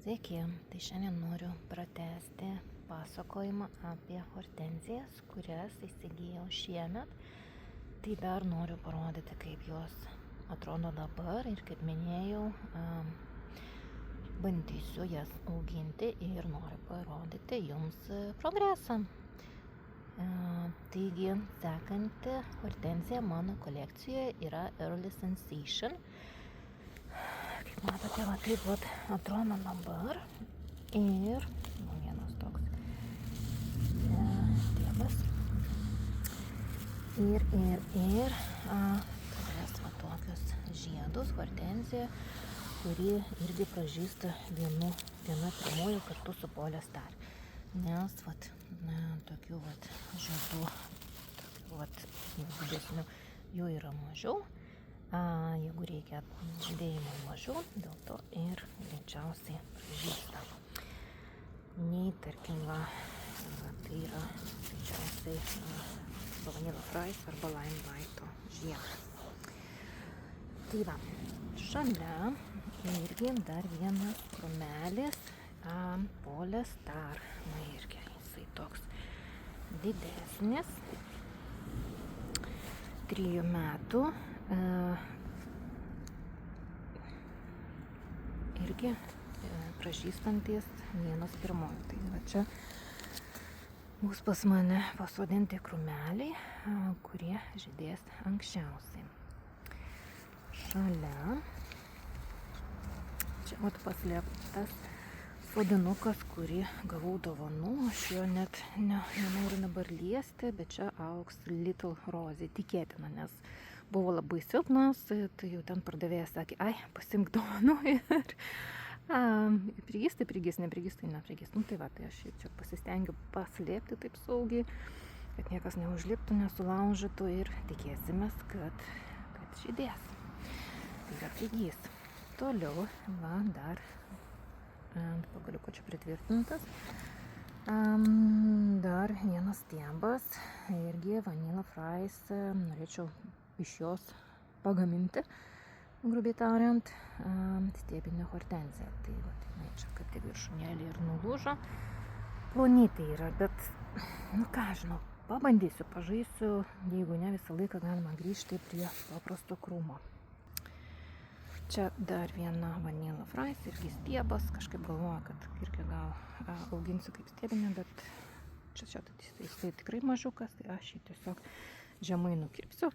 Sveiki, tai šiandien noriu pratęsti pasakojimą apie hortenzijas, kurias įsigijau šiemet. Tai dar noriu parodyti, kaip jos atrodo dabar ir kaip minėjau, bandysiu jas auginti ir noriu parodyti jums progresą. Taigi, sekanti hortenzija mano kolekcijoje yra Early Sensation. Kaip matote, taip atrodo dabar. Ir vienas toks stiebas. Ir turės tokius žiedus, hortenzija, kuri irgi pražįsta viena pirmųjų kartu su Polestar. Nes tokių žiedų, tokių didesnių jų yra mažiau. Jeigu reikia žydėjimo mažiau, dėl to ir greičiausiai pražįsta. Nei, tarkim, tai yra greičiausiai Vanilla Fries arba Limelight žiedas. Tai šalia irgi dar vienas krūmelis Polestar. Irgi jisai toks didesnis, 3 metų. Irgi pražįstantis vienas pirmoji. Tai čia bus pas mane pasodinti krūmeliai, kurie žydės anksčiausiai. Šalia čia paslėptas sodinukas, kurį gavau dovanų. Aš jo net nenoriu dabar liesti, bet čia augs Little Rosy. Tikėtina, nes buvo labai silpnas, tai jau ten pardavėjas sakė, pasimk dovanų ir prigis, tai prigis, neprigis, tai neprigis. Tai aš čia pasistengiu paslėpti taip saugiai, kad niekas neužliptų, nesulaužytų ir tikėsimės, kad žydės. Tai yra prigis. Toliau, dar pagaliuko čia pritvirtintas. Dar vienas stiebas, irgi Vanilla Fries, norėčiau iš jos pagaminti, grubiai tariant, stiebinę hortenziją. Tai čia kaip tik viršūnėlė ir nulūžo. Plonytė yra, bet, žinau, pabandysiu, pažaisiu, jeigu ne, visą laiką galima grįžti prie paprasto krūmo. Čia dar viena Vanilla Fries, irgi stiebas, kažkaip galvoju, kad irgi gal auginsiu kaip stiebinę, bet čia jisai tikrai mažiukas, tai aš jį tiesiog žemai nukirpsiu.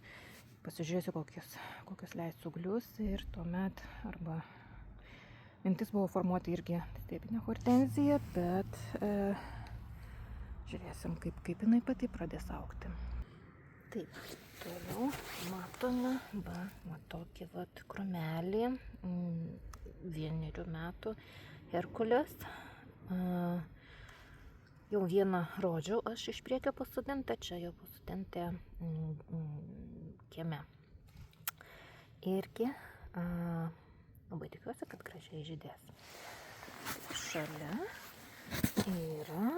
Pasižiūrėsiu, kokius leis ūglius ir tuomet arba mintis buvo formuoti irgi stiebinę hortenziją, bet žiūrėsim, kaip jinai pati pradės augti. Taip, toliau matome tokį krūmelį, 1 metų Herkules. Jau vieną rodžiau aš iš priekio pasodintą, čia jau pasodinti kieme. Irgi labai tikiuosi, kad gražiai žydės. Šalia yra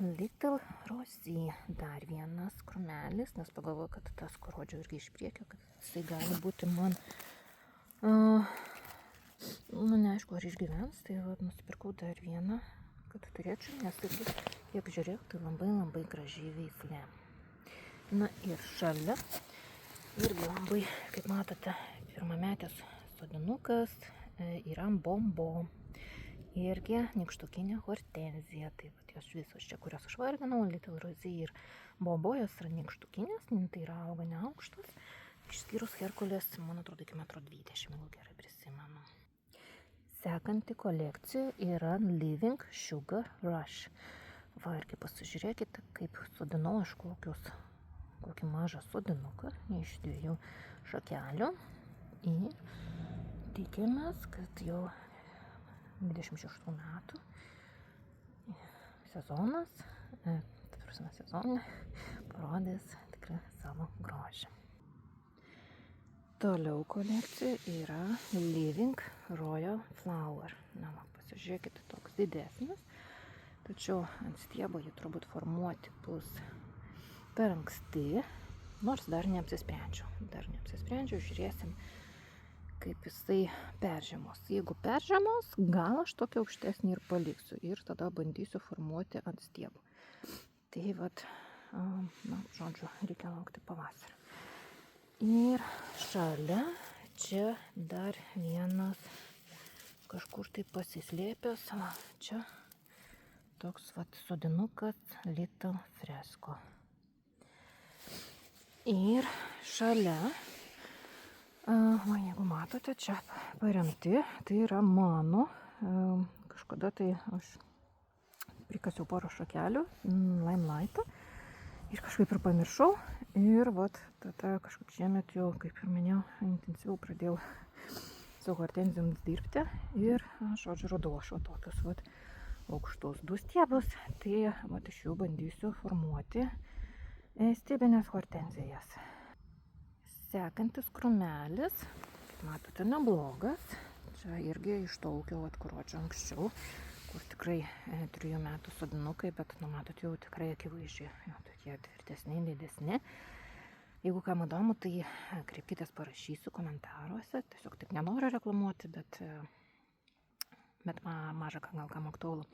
Little Rosy, dar vienas krūmelis, nes pagalvoju, kad tas, kur rodžiau irgi iš priekio, kad jisai gali būti man, neaišku, ar išgyvens, tai nusipirkau dar vieną, kad turėčiau, nes kiek žiūrėjau, tai labai gražiai veislė. Ir šalia irgi labai, kaip matote, pirmametis sodinukas yra Bombo. Irgi nykštukinė hortenzija. Tai jos visos čia, kurios aš vardinau, Little Rosy ir Bombo, jos yra nykštukinės, tai yra auga neaukštos. Išskyrus Herkules, man atrodo, iki 1,20 m, gerai prisimenu. Sekanti kolekcija yra Living Sugar Rush. Irgi pasižiūrėkite, kaip sodinau aš kokį mažą sodinuką iš 2 šakelių. Ir tikimės, kad jau 26 metų sezonas, parodys tikrai savo grožį. Toliau kolekcija yra Living Royal Flower. Pasižiūrėkite, toks didesnis, tačiau ant stiebo jį turbūt formuoti bus per anksti, nors dar neapsisprendžiau. Žiūrėsim, kaip jisai peržiemos. Jeigu peržiemos, gal aš tokį aukštesnį ir paliksiu ir tada bandysiu formuoti ant stiebų. Tai vat, žodžiu, reikia laukti pavasario. Ir šalia čia dar vienas kažkur tai pasislėpęs, čia toks vat sodinukas Little Fresco. Ir šalia, jeigu matote, čia paremti, tai yra mano, kažkada tai aš prikasiau porą šakelių, Limelight'o, ir kažkaip ir pamiršau, ir vat tada kažkaip šiemet jau, kaip ir minėjau, intensyviau pradėjau su hortenzijomis dirbti ir, žodžiu, radau aš tokius vat aukštus 2 stiebus, tai vat iš jų bandysiu formuoti stiebinės hortenzijas. Sekantis krūmelis, kaip matote, neblogas. Čia irgi iš to ūkio, kur rodžiau anksčiau, kur tikrai 3 metų sodinukai, bet, matot, jau tikrai akivaizdžiai, jau tokie tvirtesni, didesni. Jeigu kam įdomu, tai kreipkitės, parašysiu komentaruose. Tiesiog taip nenoriu reklamuoti, bet maža gal kam aktualu.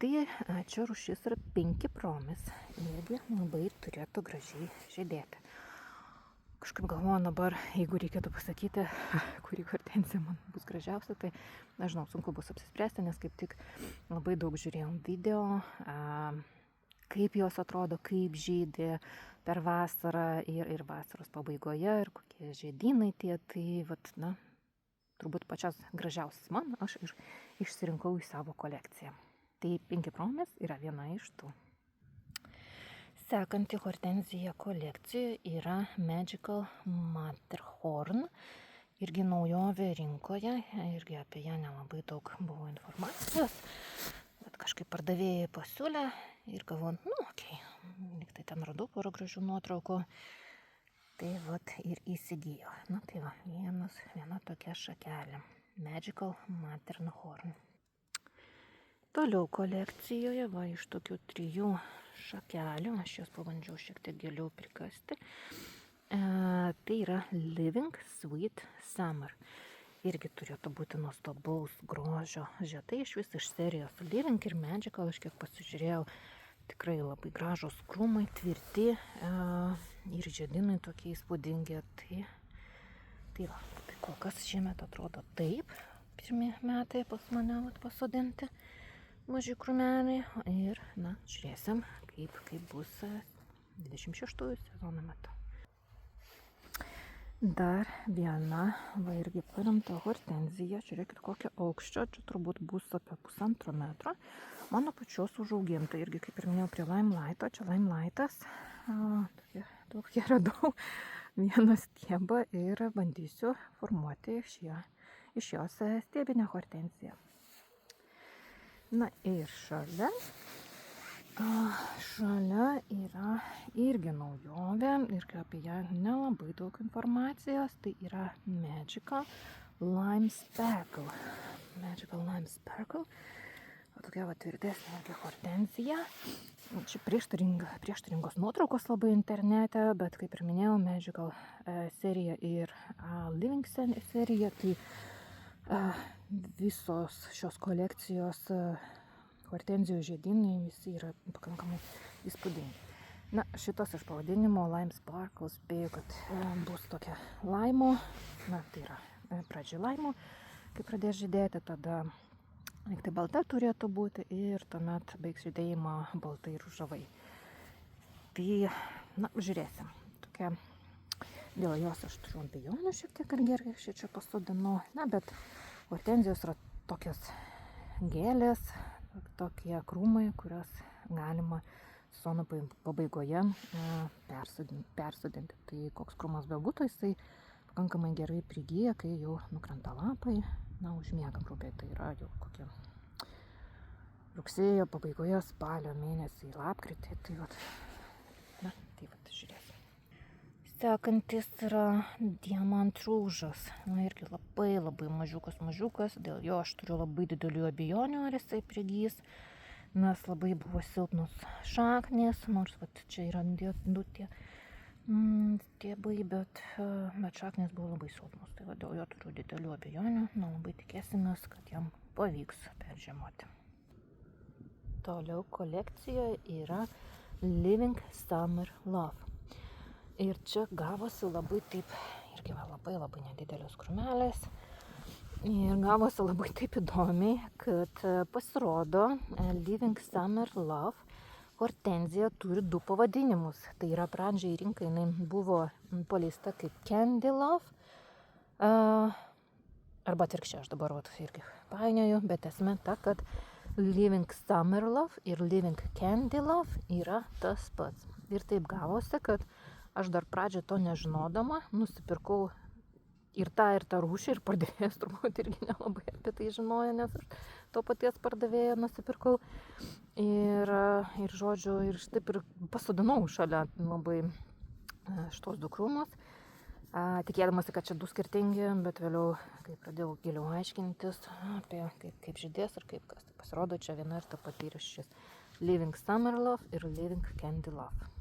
Tai čia rūšis yra Pinky Promise. Irgi labai turėtų gražiai žydėti. Kažkaip galvoju dabar, jeigu reikėtų pasakyti, kuri hortenzija man bus gražiausia, tai nežinau, sunku bus apsispręsti, nes kaip tik labai daug žiūrėjom video, kaip jos atrodo, kaip žydi per vasarą ir vasaros pabaigoje, ir kokie žiedynai tie, tai vat, turbūt pačias gražiausias man, aš ir išsirinkau į savo kolekciją. Tai Pinky Promise yra viena iš tų. Sekanti hortenzija kolekcijoje yra Magical Matterhorn, irgi naujovė rinkoje, irgi apie ją nelabai daug buvo informacijos. Bet kažkaip pardavėjai pasiūlė ir galvoju, okei, lyg tai ten radau porą gražių nuotraukų. Tai vat ir įsigijo. Tai va, viena tokia šakelė. Magical Matterhorn. Toliau kolekcijoje, va, iš tokių 3 šakelių, aš jas pabandžiau šiek tiek giliau prikasti. Tai yra Living Sweet Summer. Irgi turėtų būti nuostabaus grožio žiedai iš serijos Living ir Magical, aš kiek pasižiūrėjau, tikrai labai gražus krūmai, tvirti ir žiedynai tokie įspūdingi. Tai va, tai kol kas šiemet atrodo taip. Pirmi metai pas mane pasodinti maži krūmeliai. Ir, žiūrėsim, kaip bus 26 sezono metu. Dar viena, va, irgi paremta hortenzija. Žiūrėkit, kokio aukščio. Čia turbūt bus apie 1,5 metro. Mano pačios užauginta, irgi kaip ir minėjau prie Limelight'o. Čia Limelight'as. Tokie radau vieną stiebą ir bandysiu formuoti iš jos stiebinę hortenziją. Ir šalia yra irgi naujovė ir apie ją nelabai daug informacijos. Tai yra Magical Lime Sparkle. Magical Lime Sparkle. Tokia va tvirtesnė irgi hortenzija. Čia prieštaringos nuotraukos labai internete, bet kaip ir minėjau, Magical serija ir Living serija, tai visos šios kolekcijos hortenzijų žiedynai visi yra pakankamai įspūdingi. Šitos iš pavadinimo Lime Sparkle, spėju, kad bus tokia laimo, tai yra pradžia laimo, kai pradės žydėti, tada tai balta turėtų būti ir tuomet baigs žydėjimą baltai ružavai. Tai, žiūrėsim. Tokia, dėl jos aš turiu abejonių šiek tiek, ar gerai čia pasodinau. Bet hortenzijos yra tokios gėlės, tokie krūmai, kurios galima sezono pabaigoje persodinti. Tai koks krūmas bebūtų, jisai pakankamai gerai prigyja, kai jau nukrenta lapai. Užmiegam grubiai, tai yra jau kokie rugsėjo pabaigoje, spalio mėnesį, lapkritį, tai vat, žiūrėsim. Sekantis yra Diamant Rouge'as, irgi labai mažiukas, dėl jo aš turiu labai didelių abejonių, ar jisai prigys, nes labai buvo silpnos šaknės, nors vat čia yra 2 tie stiebai, bet šaknys buvo labai silpnos. Tai va, dėl jo turiu didelių abejonių. Labai tikėsimės, kad jam pavyks peržiemoti. Toliau kolekcijoje yra Living Summer Love. Ir čia gavosi labai taip, irgi labai nedidelės krūmelės. Ir gavosi labai taip įdomiai, kad pasirodo Living Summer Love hortenzija turi 2 pavadinimus. Tai yra pradžiai rinkai jinai buvo paleista kaip Candy Love, arba atvirkščiai, aš dabar irgi painioju, bet esmė ta, kad Living Summer Love ir Living Candy Love yra tas pats. Ir taip gavosi, kad aš dar pradžią to nežinodama nusipirkau ir tą rūšį, ir pardavėjas turbūt irgi nelabai apie tai žinojo, nes aš to paties pardavėjo nusipirkau. Ir žodžiu, ir taip ir pasodinau šalia labai šitos 2 krūmus, tikėdamasi, kad čia 2 skirtingi, bet vėliau, kai pradėjau giliau aiškintis apie kaip žydės ir kaip kas, tai pasirodo čia viena ir ta pati yra šis Living Summer Love ir Living Candy Love.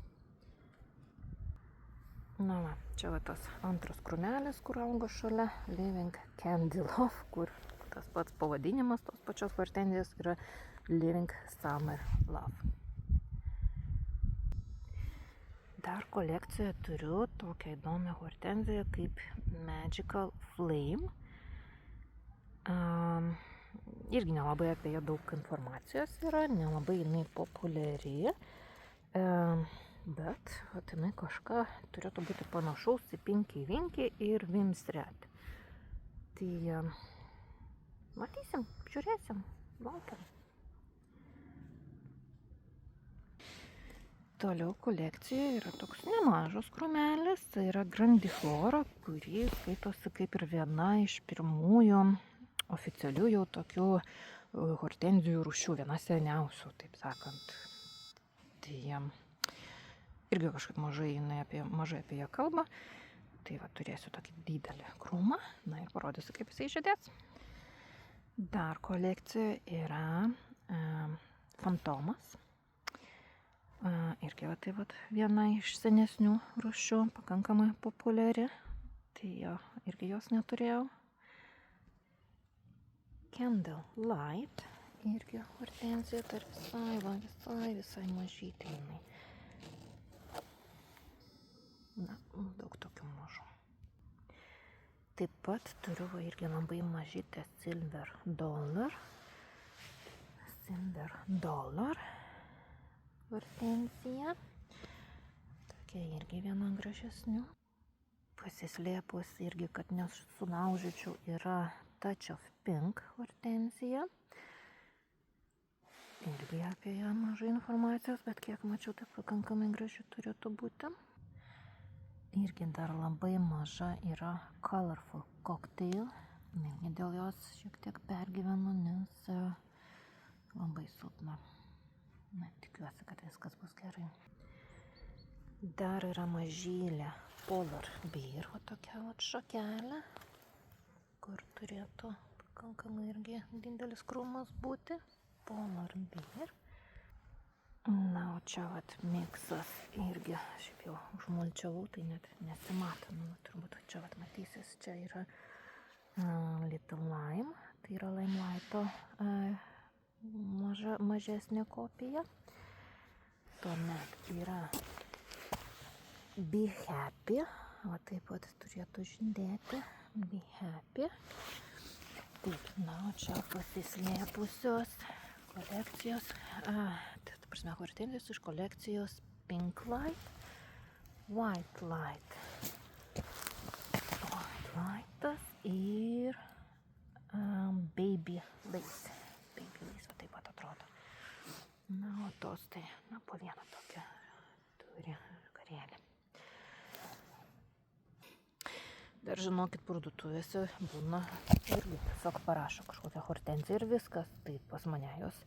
Na va, čia va tas antras krūmelis, kur augo šalia Living Candy Love, kur tas pats pavadinimas tos pačios hortenzijos yra Living Summer Love. Dar kolekcijoje turiu tokią įdomią hortenziją kaip Magical Flame. Irgi nelabai apie ją daug informacijos yra, nelabai jinai populiari. Bet jinai kažką turėtų būti panašaus į Pinky Winky ir Vimsret. Tai matysim, žiūrėsim, laukiam. Toliau kolekcijoje yra toks nemažas krūmelis, tai yra Grandiflora, kuri skaitosi kaip ir viena iš pirmųjų oficialių jau tokių hortenzijų rūšių, viena seniausių, taip sakant. Tai irgi kažkaip mažai apie ją kalba. Tai va, turėsiu tokį didelį krūmą. Na ir parodysiu, kaip jisai žydės. Dar kolekcijoje yra Fantomas. Irgi va, tai va, viena iš senesnių rūšių, pakankamai populiari. Tai irgi jos neturėjau. Candle Light. Irgi hortenzija, tai visai mažytė jinai. Na, daug tokių mažų. Taip pat turiu irgi labai mažytę Silver Dollar hortenzija. Tokia irgi viena gražesnių. Pasislėpus irgi, kad nesulaužyčiau, yra Touch of Pink hortenzija. Irgi apie ją mažai informacijos, bet kiek mačiau, tai pakankamai graži turėtų būti. Irgi dar labai maža yra Colorful Cocktail. Irgi dėl jos šiek tiek pergyvenu, nes labai silpna. Na, tikiuosi, kad viskas bus gerai. Dar yra mažylė Polar Bear, o tokia šakelė, kur turėtų pakankamai irgi didelis krūmas būti. Polar Bear. Na, o čia vat miksas irgi, šiaip jau užmulčiavau, tai net nesimato, turbūt čia vat matysis, čia yra Little Lime, tai yra Limelighto mažesnė kopija. Tuomet yra Be Happy, o taip pat turėtų žydėti Be Happy. Taip, na, o čia pasislėpusios kolekcijos, hortenzijos iš kolekcijos Pink Light, White Lightas ir Baby Lace. Baby Lace, va taip pat atrodo. Na, o tos tai, po vieną tokią turi karėlį. Dar žinokit, parduotuvėse būna irgi tiesiog parašo kažkokią hortenziją ir viskas. Tai pas mane jos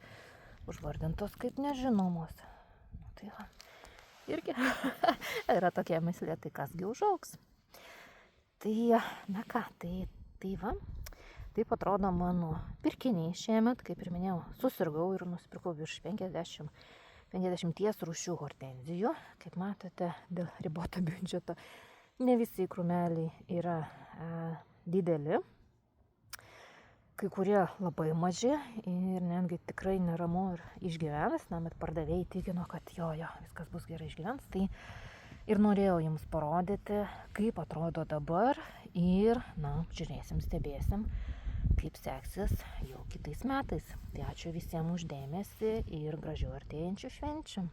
užvardintos kaip nežinomos. Tai va, irgi yra tokia myslė, tai kasgi užaugs. Tai, na ką, tai va, taip atrodo mano pirkiniai šiemet, kaip ir minėjau, susirgau ir nusipirkau virš 50 50 rūšių hortenzijų. Kaip matote, dėl riboto biudžeto ne visi krūmeliai yra dideli. Kai kurie labai maži ir netgi tikrai neramu ir išgyvenęs, bet pardavėjai tikino, kad jo, viskas bus gerai, išgyvens. Tai ir norėjau jums parodyti, kaip atrodo dabar ir, žiūrėsim, stebėsim, kaip seksis jau kitais metais. Tai ačiū visiems už dėmesį ir gražių artėjančių švenčių.